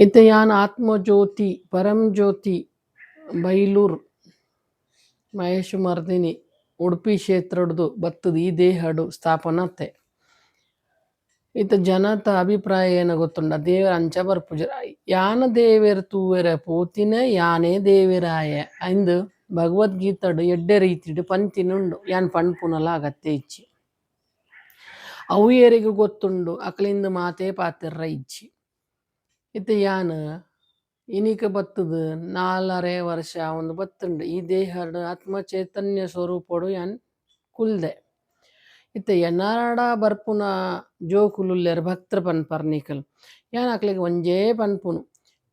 ಇತಯಾನ್ ಆತ್ಮಜ್ಯೋತಿ ಪರಂಜ್ಯೋತಿ ಬೈಲೂರು ಮಹೇಶ್ ಮರ್ದಿನಿ ಉಡುಪಿ ಕ್ಷೇತ್ರಡ್ದು ಬತ್ತದ ಈ ದೇಹಡು ಸ್ಥಾಪನತೆ ಇತ ಜನತ ಅಭಿಪ್ರಾಯ ಏನ ಗೊತ್ತುಂಡ ದೇವರ ಅಂಚ ಬರ್ಪುಜರ ಯಾನ ದೇವೇರ ತೂವೆರ ಪೋತಿನ ಯಾನೇ ದೇವರಾಯ ಅಂದು ಭಗವದ್ಗೀತಡು ಎಡ್ಡೆ ರೀತಿಡು ಪಂತಿನುಂಡು ಯಾನ್ ಪಣ್ಪುನಲ ಅಗತ್ಯ ಇಚ್ಚಿ ಅವು ಏರಿಗೆ ಗೊತ್ತುಂಡು ಅಕಲಿಂದ ಮಾತೇ ಪಾತಿರ್ರ ಇಚ್ಚಿ ಇತ ಯಾನ್ ಇನಿಕ ಬತ್ತದ 4.5 ವರ್ಷ ಒಂದು ಬತ್ತುಂಡು ಈ ದೇಹಡು ಆತ್ಮ ಚೈತನ್ಯ ಸ್ವರೂಪಡು ಯಾನ್ ಕುಲ್ದೆ ಇತ್ತ ಎನ್ನಾಡ ಬರ್ಪುನ ಜೋಕುಲುಲ್ಲೆರ್ ಭಕ್ತರ ಪನ್ಪರ್ ನಿಖಲ್ ಯಾನ್ ಅಕ್ಲಿಗೆ ಒಂಜೇ ಪನ್ಪುನು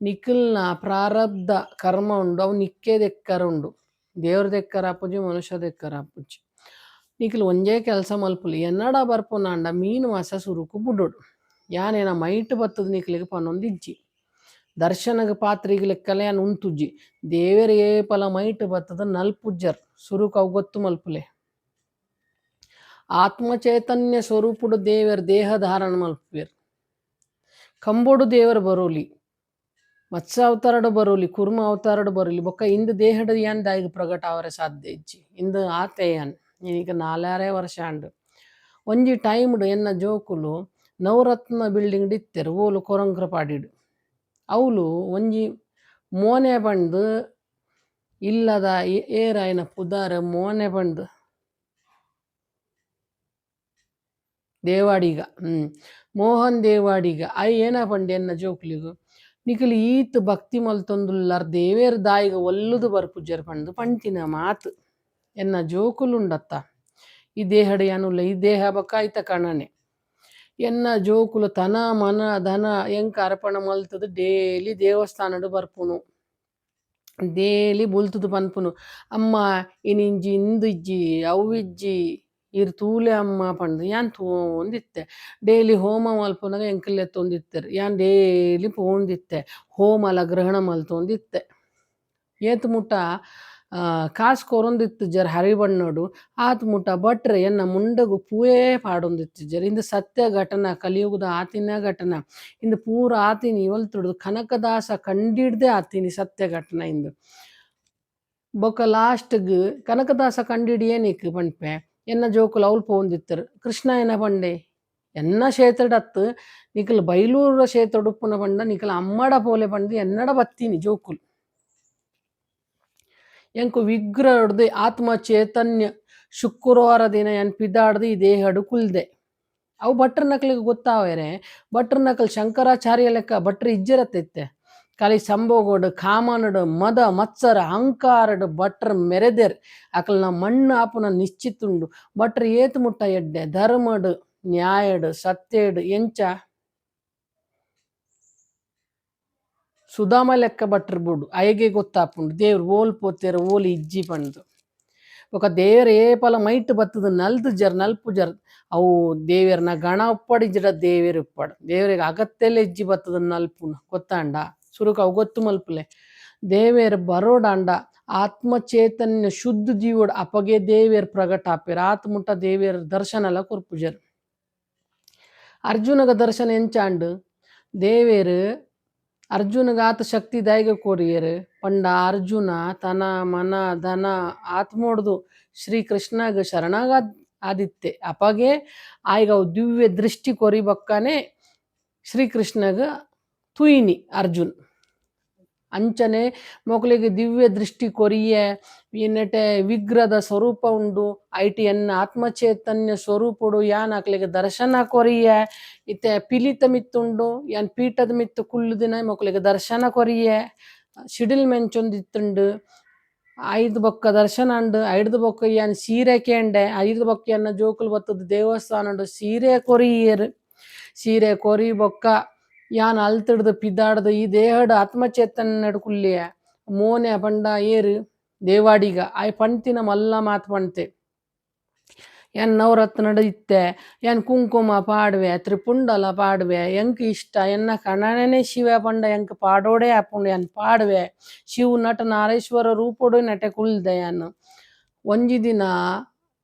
ನಿಖಲ್ನ ಪ್ರಾರಬ್ಧ ಕರ್ಮ ಉಂಡು ಅವು ನಿಕ್ಕೇ ದೆಕ್ಕರ ಉಂಡು ದೇವ್ರ ದೆಕ್ಕರ ಆಪುಜಿ ಮನುಷ್ಯ ದೆಕ್ಕರ ಆಪುಜಿ ನಿಖಲ್ ಒಂಜೇ ಕೆಲಸ ಮಲ್ಪುಲಿ ಎನ್ನಡ ಬರ್ಪುನ ಅಂಡ ಮೀನು ಮಾಸ ಸುರುಕು ಬುಡೋಡು ಯಾನೇನ ಮೈಟ್ ಬತ್ತದ ನಿಖಲಿಗೆ ಪನ್ನೊಂದಿಜ್ಜಿ ದರ್ಶನಗ ಪಾತ್ರಿಗ ಲೆಕ್ಕಲೆ ಯಾನ್ ಉಂತುಜ್ಜಿ ದೇವರ ಏಪಲ ಮೈಟ್ ಬತ್ತದ ನಲ್ಪುಜ್ಜರ್ ಸುರುಕು ಅವು ಗೊತ್ತು ಮಲ್ಪುಲೆ ಆತ್ಮ ಚೈತನ್ಯ ಸ್ವರೂಪುಡು ದೇವರ ದೇಹ ಧಾರಣ ಮಲ್ಪುವೆರ್ ಕಂಬೋಡು ದೇವರ ಬರೋಲಿ ಮತ್ಸ್ಯ ಅವತಾರಡು ಬರೋಲಿ ಕುರ್ಮ ಅವತಾರಡು ಬರೋಲಿ ಬೊಕ್ಕ ಇಂದು ದೇಹಡು ಯಾನ್ ದಾಯಿಗೆ ಪ್ರಗಟ ಅವರ ಸಾಧ್ಯ ಇಜ್ಜಿ ಇಂದು ಆತೆ ಯಾನ್ ಈಗ 4.5 ವರ್ಷ ಅಂಡು ಒಂಜಿ ಟೈಮ್ಡು ಎನ್ನ ಜೋಕುಲು ನವರತ್ನ ಬಿಲ್ಡಿಂಗ್ ಇತ್ತೆರು ಓಲು ಕೊರಂಕ್ರ ಪಾಡಿಡು ಅವಳು ಒಂಜಿ ಮೋನೆ ಬಂದು ಇಲ್ಲದ ಏರಾಯನ ಪುದಾರ ಮೋನೆ ಬಂದು ದೇವಾಡಿಗ ಮೋಹನ್ ದೇವಾಡಿಗ ಐ ಏನ ಪಂಡೆ ಎನ್ನ ಜೋಕ್ಲಿಗು ನಿಖಲ್ ಈತ್ ಭಕ್ತಿ ಮಲ್ತೊಂದುಲ್ಲಾರ್ ದೇವೇರ್ ದಾಯಿಗ ಒಲ್ಲುದು ಬರ್ಪುಜ್ಜರ್ ಪಂಡು ಪಂಟಿನ ಮಾತು ಎನ್ನ ಜೋಕುಲುಂಡತ್ತ ಈ ದೇಹಡು ಯಾನುಲ್ಲ ಈ ದೇಹ ಬಕ್ಕ ಐತ ಕಣನೆ ಎನ್ನ ಜೋಕುಲು ತನ ಮನ ಧನ ಎಂಕ ಅರ್ಪಣ ಮಲ್ತದು ಡೇಲಿ ದೇವಸ್ಥಾನಡು ಬರ್ಪುನು ಡೇಲಿ ಬುಲ್ತುದು ಪನ್ಪುನು ಅಮ್ಮ ಇನಿಂಜಿ ಇಂದು ಇಜ್ಜಿ ಅವು ಇಜ್ಜಿ ಇರ್ ತೂಲೆ ಅಮ್ಮ ಪಂಡು ಯಾನ್ ತೋಂದಿತ್ತೆ ಡೇಲಿ ಹೋಮ ಮಲ್ಪುನಾಗ ಎಂಕಲ್ಲೆ ತೊಂದಿತ್ತೆರ್ ಯಾನ್ ಡೇಲಿ ಪೋಂದಿತ್ತೆ ಹೋಮಲ ಗ್ರಹಣ ಮಲ್ತೊಂದಿತ್ತೆ ಏತ್ ಮುಟ್ಟ ಕಾಸು ಕೊರೊಂದಿತ್ತು ಜರ್ ಹರಿಬಣ್ಣೋಡು ಆತ್ ಮುಟ್ಟ ಬಟ್ರೆ ಎನ್ನ ಮುಂಡಗು ಪೂಯೇ ಪಾಡೊಂದಿತ್ತು ಜರ್ ಇಂದು ಸತ್ಯ ಘಟನ ಕಲಿಯುಗದ ಆತಿನ ಘಟನ ಇಂದು ಪೂರ ಆತಿನಿ ಇವಲ್ತುಡು ಕನಕದಾಸ ಕಂಡಿಡ್ದೆ ಆತಿನಿ ಸತ್ಯ ಘಟನ ಇಂದು ಬೊಕ್ಕ ಲಾಸ್ಟ್ಗ್ ಕನಕದಾಸ ಕಂಡಿಡಿ ಏನಿಕ್ ಪಂಡ್ಪೆ ಎನ್ನ ಜೋಕುಲು ಅವ್ಲು ಪೋಂದಿತ್ತರು ಕೃಷ್ಣ ಏನ ಪಂಡೆ ಎನ್ನ ಕ್ಷೇತ್ರಡತ್ತು ನಿಖಲ್ ಬೈಲೂರ ಕ್ಷೇತ್ರ ಉಪ್ಪುನ ಪಂಡ ನಿಖಲ್ ಅಮ್ಮಡ ಪೋಲೆ ಪಂಡು ಎನ್ನಡ ಬತ್ತೀನಿ ಜೋಕುಲು ಎಂಕು ವಿಗ್ರಹ ಹೊಡೆದು ಆತ್ಮ ಚೈತನ್ಯ ಶುಕ್ರವಾರ ದಿನ ಎನ್ ಪಿದಾಡ್ದು ಈ ದೇಹಡು ಕುಲ್ದೆ ಅವು ಭಟ್ರ ನಕಲಿಗೆ ಗೊತ್ತಾವೇರೆ ಭಟ್ರ ನಕಲ್ ಶಂಕರಾಚಾರ್ಯ ಲೆಕ್ಕ ಭಟ್ರ ಇಜ್ಜರತ್ತೈತೆ ಕಲಿ ಸಂಭೋಗೋಡು ಕಾಮನಡು ಮದ ಮತ್ಸರ ಅಹಂಕಾರಡು ಭಟ್ರ ಮೆರೆದೇರ್ ಅಕಲ್ನ ಮಣ್ಣು ಆಪುನ ನಿಶ್ಚಿತುಂಡು ಭಟ್ರ ಏತು ಮುಟ್ಟ ಎಡ್ಡೆ ಧರ್ಮಡು ನ್ಯಾಯಡು ಸತ್ಯಡು ಎಂಚ ಸುಧಾಮ ಲೆಕ್ಕ ಭಟ್ರು ಬುಡು ಐಗೆ ಗೊತ್ತಾಪುಂಡು ದೇವ್ರು ಓಲ್ ಪೋತೆರು ಓಲ್ ಇಜ್ಜಿ ಪಂಡು ఒక ದೇವರ ಏಪಲ ಮೈಟ್ ಬತ್ತದ ನಲ್ದು ಜರ್ ನಲ್ಪು ಜರ್ ಅವು ದೇವರನ ಗಣ ಉಪ್ಪಡಿ ಜಿಡ ದೇವೇರು ಉಪ್ಪಡು ದೇವರಿಗೆ ಅಗತ್ಯಲೆ ಇಜ್ಜಿ ಬತ್ತದ ನಲ್ಪುನ ಗೊತ್ತಾಂಡ ಸುರುಕು ಅವು ಗೊತ್ತು ಮಲ್ಪುಲೆ ದೇವೇರು ಬರೋಡಾಂಡ ಆತ್ಮ ಚೈತನ್ಯ ಶುದ್ಧ ಜೀವೋಡು ಅಪಗೆ ದೇವೇರು ಪ್ರಗಟ ಆಪೇರು ಆತ್ ಮುಟ್ಟ ದೇವೇರು ದರ್ಶನಲ ಕೊರ್ಪುಜರ್ ಅರ್ಜುನಗ ದರ್ಶನ ಎಂಚಾಂಡು ದೇವೇರು ಅರ್ಜುನಗ ಆತ ಶಕ್ತಿ ದಾಯಿಗ ಕೋರಿಯರು ಪಂಡ ಅರ್ಜುನ ತನ ಮನ ಧನ ಆತ್ಮೋಡ್ದು ಶ್ರೀಕೃಷ್ಣಗ ಶರಣಾಗ ಆದಿತ್ತೆ ಅಪಗೆ ಆಯ್ಗ ಅವು ದಿವ್ಯ ದೃಷ್ಟಿ ಕೊರಿ ಬಕ್ಕನೆ ಶ್ರೀಕೃಷ್ಣಗ ತುಯಿನಿ ಅರ್ಜುನ್ ಅಂಚನೆ ಮೊಕಲಿಗೆ ದಿವ್ಯ ದೃಷ್ಟಿ ಕೊರಿಯೆ ಇನ್ನೆಟೆ ವಿಗ್ರಹದ ಸ್ವರೂಪ ಉಂಡು ಐಟಿ ಎನ್ನ ಆತ್ಮಚೈತನ್ಯ ಸ್ವರೂಪಡು ಯಾನ್ ಅಕ್ಲಿಗೆ ದರ್ಶನ ಕೊರಿಯೆ ಇತ್ತೆ ಪಿಲಿತ ಮಿತ್ತುಂಡು ಯಾನ್ ಪೀಠದ ಮಿತ್ತು ಕುಲ್ಲು ದಿನ ಮೊಕಲಿಗೆ ದರ್ಶನ ಕೊರಿಯೆ ಶಿಡಿಲ್ ಮೆಂಚೊಂದಿತ್ತುಂಡು 5 ಬೊಕ್ಕ ದರ್ಶನ ಅಂಡು 5 ಬೊಕ್ಕ ಯಾನ್ ಸೀರೆ ಕೇಂಡೆ 5 ಬೊಕ್ಕ ಎನ್ನ ಜೋಕುಲು ಬತ್ತದ ದೇವಸ್ಥಾನಡು ಸೀರೆ ಕೊರಿಯರು ಸೀರೆ ಕೊರಿ ಬೊಕ್ಕ ಯಾನ್ ಅಲ್ತಿಡ್ದು ಪಿದಾಡ್ದು ಈ ದೇಹಡು ಆತ್ಮಚೇತನ ಕುಲ್ಲಿಯ ಮೋನೆ ಪಂಡ ಏರು ದೇವಾಡಿಗ ಆಯ್ ಪಂತಿನ ಮಲ್ಲ ಮಾತು ಪಂತೆ ಯಾನ್ ನವರತ್ನಡು ಇತ್ತೆ ಯಾನ್ ಕುಂಕುಮ ಪಾಡುವೆ ತ್ರಿಪುಂಡಲ ಪಾಡುವೆ ಎಂಕ್ ಇಷ್ಟ ಎನ್ನ ಕಣನೆ ಶಿವ ಪಂಡ ಎಂಕ್ ಪಾಡೋಡೆ ಆಪುಂಡು ಯಾನ್ ಪಾಡುವೆ ಶಿವ ನಟ ನಾರೇಶ್ವರ ರೂಪಡು ನಟೆ ಕುಲ್ದೆ ಯಾನ್ ಒಂಜಿ ದಿನ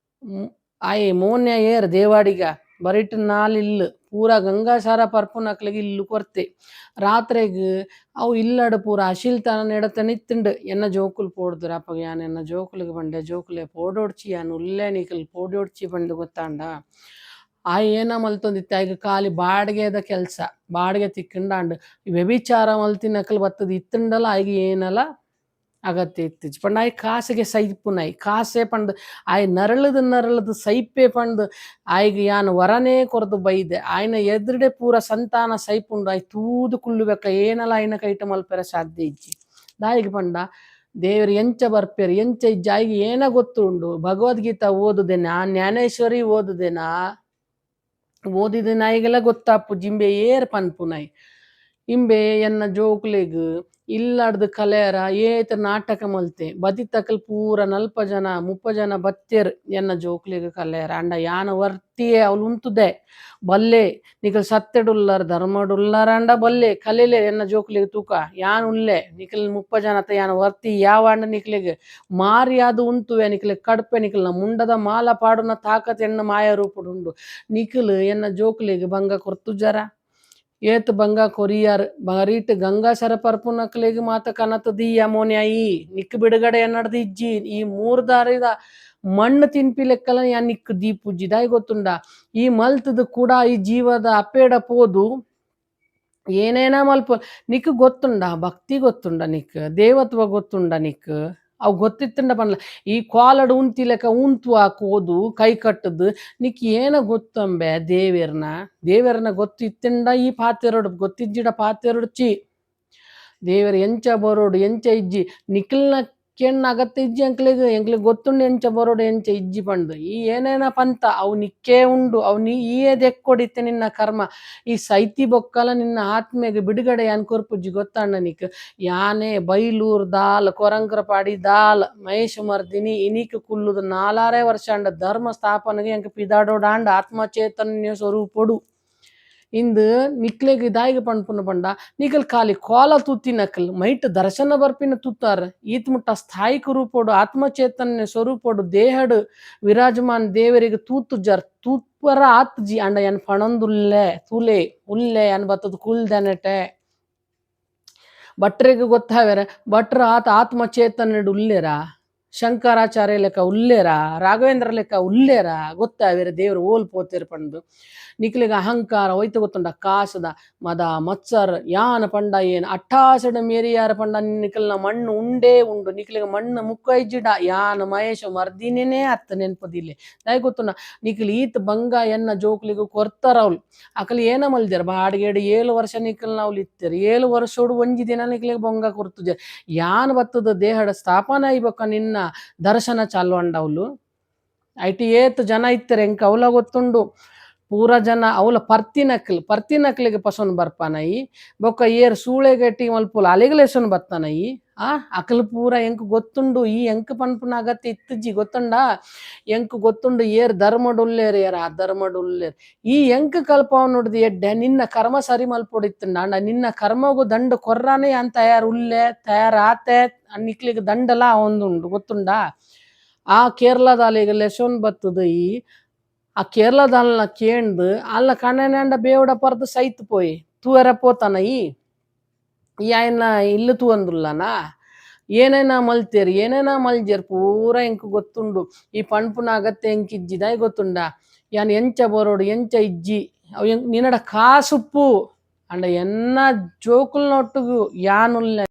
ಆಯ್ ಮೋನ್ಯ ಏರ್ ದೇವಾಡಿಗ ಬರಿಟ್ ನಾಲಿಲ್ಲು ಪೂರ ಗಂಗಾಸಾರ ಪರ್ಪುನಕ್ಲೆಗ್ ಇಲ್ಲು ಕೊರ್ತೆ ರಾತ್ರೆಗ್ ಅವು ಇಲ್ಲಡ್ ಪೂರ ಅಶಿಲ್ತನ ನೆಡತನಿತ್ತುಂಡು ಎನ್ನ ಜೋಕುಲು ಪೋಡ್ದುರು ಅಪ್ಪಗ ಯಾನ್ ಎನ್ನ ಜೋಕುಲಿಗ್ ಬಂಡೆ ಜೋಕುಲೆ ಪೋಡೋಡ್ಚಿ ಯಾನ್ ಉಲ್ಲೆ ನಿಕಲ್ ಪೋಡೋಡ್ಚಿ ಬಂಡು ಗೊತ್ತಾಂಡ ಆ ಏನ ಮಲ್ತೊಂದಿತ್ತೆ ಆಯ್ಗ ಖಾಲಿ ಬಾಡಿಗೆದ ಕೆಲ್ಸ ಬಾಡಿಗೆ ತಿಕ್ಕಂಡಾಂಡ್ ವ್ಯಭಿಚಾರ ಮಲ್ತಿನಕಲ್ ಬತ್ತದ ಇತ್ತುಂಡಲ ಆಯ್ಗ ಏನಲ ಅಗತ್ಯ ಇತ್ತಿಜ್ ಪಂಡ ಆಯ್ ಕಾಸಿಗೆ ಸೈಪುನೈ ಕಾಸೆ ಪಂಡ್ ಆಯ್ ನರಳದು ಸೈಪೆ ಪಂಡ್ ಆಯ್ಗ ಯಾನ್ ವರನೇ ಕೊರ್ದು ಬೈದೆ ಆಯ್ನ ಎದುರುಡೆ ಪೂರ ಸಂತಾನ ಸೈಪುಂಡು ಆಯ್ ತೂದು ಕುಳ್ಳುಬೇಕ ಏನಲ ಆಯ್ನ ಕೈಟ ಮಲ್ಪೆರ ಸಾಧ್ಯ ಇಜ್ಜಿ ದಾಯಿಗೆ ಪಂಡ ದೇವರು ಎಂಚ ಬರ್ಪೇರು ಎಂಚ ಇಜ್ಜಿ ಆಯ್ಗ ಏನ ಗೊತ್ತುಂಡು ಭಗವದ್ಗೀತಾ ಓದುದೇನಾ ಜ್ಞಾನೇಶ್ವರಿ ಓದುದೇನಾ ಓದಿದ ನಾಯಿಗೆಲ್ಲ ಗೊತ್ತಾಪು ಜಿಂಬೆ ಏರ್ ಪನ್ಪುನೈ ಇಂಬೆ ಎನ್ನ ಜೋಕ್ಲೆಗ್ ಇಲ್ಲಾಡ್ದು ಕಲೆಯರ ಏತ ನಾಟಕ ಮಲ್ತೆ ಬದಿತಕಲ್ ಪೂರ 40 ಜನ 30 ಜನ ಬತ್ತೇರ್ ಎನ್ನ ಜೋಕ್ಲೆಗ್ ಕಲೆಯರ ಅಂಡ ಯಾನ ವರ್ತಿಯೇ ಅವಳು ಉಂತುದೆ ಬಲ್ಲೆ ನಿಕಲ್ ಸತ್ತೆಡುಲ್ಲಾರ ಧರ್ಮಡುಲ್ಲಾರ ಅಂಡ ಬಲ್ಲೆ ಕಲೆಲೆ ಎನ್ನ ಜೋಕ್ಲೆಗ್ ತೂಕ ಯಾನ್ ಉಲ್ಲೆ ನಿಕಲ್ 30 ಜನ ಯಾನ ವರ್ತಿ ಯಾವ ಅಂಡ ನಿಕ್ಲೆಗ್ ಮಾರಿ ಅದು ಉಂತುವೆ ನಿಕ್ಲೆಗ್ ಕಡ್ಪೆ ನಿಕಲ್ನ ಮುಂಡದ ಮಾಲ ಪಾಡುನ ತಾಕತ್ ಎನ್ನ ಮಾಯ ರೂಪುಡುಂಡು ನಿಖಲ್ ಎನ್ನ ಜೋಕ್ಲೆಗ್ ಭಂಗ ಕೊರ್ತು ಜರ ಏತ್ ಬಂಗ ಕೊರಿಯರ್ ಬರೀಟ್ ಗಂಗಾಸರ ಪರ್ಪುನಕ್ಲೆಗ್ ಮಾತ ಕನತ ದೀಯ ಮೋನ್ಯಾಯಿ ನಿಕ್ ಬಿಡುಗಡೆ ಎನ್ನಡ್ದು ಇಜ್ಜಿ ಈ 3 ದಾರಿದ ಮಣ್ಣು ತಿನ್ಪಿ ಲೆಕ್ಕಲ ಯಾನ್ ನಿಕ್ ದೀಪುಜ್ಜಿ ದಾಯ್ ಗೊತ್ತುಂಡ ಈ ಮಲ್ತದ ಕೂಡ ಈ ಜೀವದ ಅಪೇಡ ಪೋದು ಏನೇನ ಮಲ್ಪ ನಿಕ್ ಗೊತ್ತುಂಡ ಭಕ್ತಿ ಗೊತ್ತುಂಡ ನಿಕ್ ದೇವತ್ವ ಗೊತ್ತುಂಡ ನಿಕ್ ಅವು ಗೊತ್ತಿತ್ತಂಡ ಪನ್ಲ ಈ ಕ್ವಾಲಡ್ ಉಂತಿ ಲೆಕ್ಕ ಉಂತು ಹಾಕೋದು ಕೈ ಕಟ್ಟದು ನಿಕ್ ಏನ ಗೊತ್ತಂಬೆ ದೇವೇರ್ನ ಗೊತ್ತಿತ್ತಂಡ ಈ ಪಾತೆರಡು ಗೊತ್ತಿಜ್ಜಿಡ ಪಾತೆರಡು ಚಿ ದೇವರ ಎಂಚ ಬರೋಡು ಎಂಚ ಇಜ್ಜಿ ನಿಖಲ್ನ ಕೆಣ್ಣ ಅಗತ್ಯ ಇಜ್ಜಿ ಎಂಕ್ಲೆಗ್ ಗೊತ್ತುಂಡು ಎಂಚ ಬರೋಡು ಎಂಚ ಇಜ್ಜಿ ಪಂಡು ಈ ಏನೇನ ಪಂತ ಅವು ನಿಕ್ಕೇ ಉಂಡು ಅವು ಈಯೇ ದೆಕ್ಕೊಡಿತ್ತೆ ನಿನ್ನ ಕರ್ಮ ಈ ಸೈತಿ ಬೊಕ್ಕಲ ನಿನ್ನ ಆತ್ಮೆಗೆ ಬಿಡುಗಡೆ ಯಾನ್ ಕೊರ್ಪುಜ್ಜಿ ಗೊತ್ತಾಂಡ ನಿಕ್ ಯಾನೆ ಬೈಲೂರ್ ದಾಲ್ ಕೊರಂಕರಪಾಡಿ ದಾಲ್ ಮಹೇಶ್ ಮರ್ದಿನಿ ಇನಿಕ್ ಕುಲ್ಲುದು 4 ವರ್ಷ ಅಂಡ ಧರ್ಮ ಸ್ಥಾಪನೆಗೆ ಎಂಕ್ ಪಿದಾಡೋಡಾಂಡ ಆತ್ಮ ಚೈತನ್ಯ ಸ್ವರೂಪೊಡು ಇಂದು ನಿಕ್ಲೆಗ್ ದಾಯಿಗೆ ಪಂಡ್ಪುನ ಪಂಡ ನಿಕಲ್ ಖಾಲಿ ಕೋಲ ತೂತಿನಕಲ್ ಮೈಟ್ ದರ್ಶನ ಬರ್ಪಿನ ತೂತಾರ ಈತ್ ಮುಟ್ಟ ಸ್ಥಾಯಿಕ ರೂಪೋಡು ಆತ್ಮ ಚೈತನ್ಯ ಸ್ವರೂಪೋಡು ದೇಹಡು ವಿರಾಜಮಾನ್ ದೇವರಿಗೆ ತೂತು ಜರ್ ತೂತ್ಪರ ಆತ್ ಜಿ ಅಂಡ ಎನ್ ಪಣಂದುಲ್ಲೆ ತುಲೆ ಉಲ್ಲೆ ಅನ್ ಬತ್ತದ ಕುಲ್ದೆನೆಟೆ ಭಟ್ರಿಗೆ ಗೊತ್ತಾವೇರ ಭಟ್ರ ಆತ್ಮ ಚೈತನ್ಯಡು ಉಲ್ಲೆರ ಶಂಕರಾಚಾರ್ಯ ಲೆಕ್ಕ ಉಲ್ಲೇರ ರಾಘವೇಂದ್ರ ಲೆಕ್ಕ ಉಲ್ಲೇರ ಗೊತ್ತಾವೇರ ದೇವ್ರು ಓಲ್ ಪೋತೇರು ಪಂಡು ನಿಕ್ಲಿಗೆ ಅಹಂಕಾರ ಹೋಯ್ತು ಗೊತ್ತುಂಡ ಕಾಸದ ಮದ ಮತ್ಸರ್ ಯಾನ ಪಂಡ ಏನು ಅಟ್ಟಾಸಡ ಮೇರಿಯಾರ ಪಂಡ ನಿಕಲ್ನ ಮಣ್ಣು ಉಂಡೇ ಉಂಡು ನಿಕ್ಲಿಗೆ ಮಣ್ಣು ಮುಕ್ಕ ಇಜ್ಜಿಡ ಯಾನ ಮಹೇಶ ಮರ್ದಿನೇನೆ ಅತ್ತ ನೆನ್ಪದಿಲ್ಲೆ ದಾಯ್ ಗೊತ್ತುಂಡ ನಿಕ್ಲಿ ಈತ್ ಬಂಗ ಎನ್ನ ಜೋಕ್ಲಿಗೂ ಕೊರ್ತಾರ ಅವ್ಲು ಅಕಲ್ ಏನ ಮಲ್ದ್ಯಾರ ಬಾಡಿಗೇಡು 7 ವರ್ಷ ನಿಕಲ್ನ ಅವ್ಲು ಇತ್ತೇರು 7 ವರ್ಷೋಡು ಒಂಜಿ ದಿನ ನಿಕ್ಲಿಗೆ ಬಂಗ ಕೊರ್ತುಜಾರ ಯಾನ್ ಬತ್ತದ ದೇಹದ ಸ್ಥಾಪನ ಇಬೇಕ ನಿನ್ನ ದರ್ಶನ ಚಾಲು ಅಂಡವ್ಲು ಐಟಿ ಏತ್ ಜನ ಇತ್ತಾರೆ ಎಂಕ ಅವಲ ಗೊತ್ತುಂಡು ಪೂರ ಜನ ಅವಲ ಪರ್ತಿನಕ್ಲಿಗೆ ಪಸೊನ್ ಬರ್ಪಾನಯಿ ಬೊಕ್ಕ ಏರ್ ಸೂಳೆಗೆಟ್ಟಿ ಮಲ್ಪುಲ ಅಲೆಗಲೇಸೊನ್ ಬತ್ತಾನಯಿ ಅಕಲ್ ಪೂರ ಎಂಕ್ ಗೊತ್ತುಂಡು ಈ ಎಂಕ್ ಪನ್ಪುನ ಅಗತ್ಯ ಇತ್ತಜ್ಜಿ ಗೊತ್ತುಂಡ ಎಂಕ್ ಗೊತ್ತುಂಡು ಏರ್ ಧರ್ಮಡುಲ್ಲೇರ್ ಏರ್ ಅಧರ್ಮಡುಲ್ಲೇರ್ ಈ ಎಂಕ್ ಕಲ್ಪವ ನೋಡ್ದು ಎಡ್ಡೆ ನಿನ್ನ ಕರ್ಮ ಸರಿ ಮಲ್ಪೊಡಿತ್ತಂಡ ಅಂಡ ನಿನ್ನ ಕರ್ಮಗು ದಂಡ ಕೊರ್ರಾನೆ ಅಂತ ತಯಾರು ಉಲ್ಲೆ ತಯಾರಾತೆ ನಿಕ್ಲಿಗೆ ದಂಡಲ ಒಂದುಂಡು ಗೊತ್ತುಂಡ ಆ ಕೇರಳದ ಅಲೆಗೆ ಲೆಸೊನ್ ಬತ್ತದ ಆ ಕೇರಳದಲ್ಲ ಕೇಂದು ಅಲ್ಲ ಕಣ್ಣನಂಡ ಬೇವಡ ಪರ್ದು ಸೈತ್ ಪೋಯಿ ತೂವರ ಪೋತಾನ ಈ ಆಯ್ನ ಇಲ್ಲು ತೂವಂದುಲ್ಲನಾ ಏನೇನ ಮಲ್ತೇರು ಏನೇನ ಮಲ್ಜೇರು ಪೂರ ಎಂಕ್ ಗೊತ್ತುಂಡು ಈ ಪಣ್ಪುನ ಅಗತ್ಯ ಎಂಕಿಜ್ಜಿದಾಯ್ ಗೊತ್ತುಂಡ ಯಾನ್ ಎಂಚ ಬರೋಡು ಎಂಚ ಇಜ್ಜಿ ಅವು ನಿನ್ನಡ ಕಾಸುಪ್ಪು ಅಂಡ ಎನ್ನ ಜೋಕುಲ್ನೊಟ್ಟುಗು ಯಾನುಲ್ಲೆ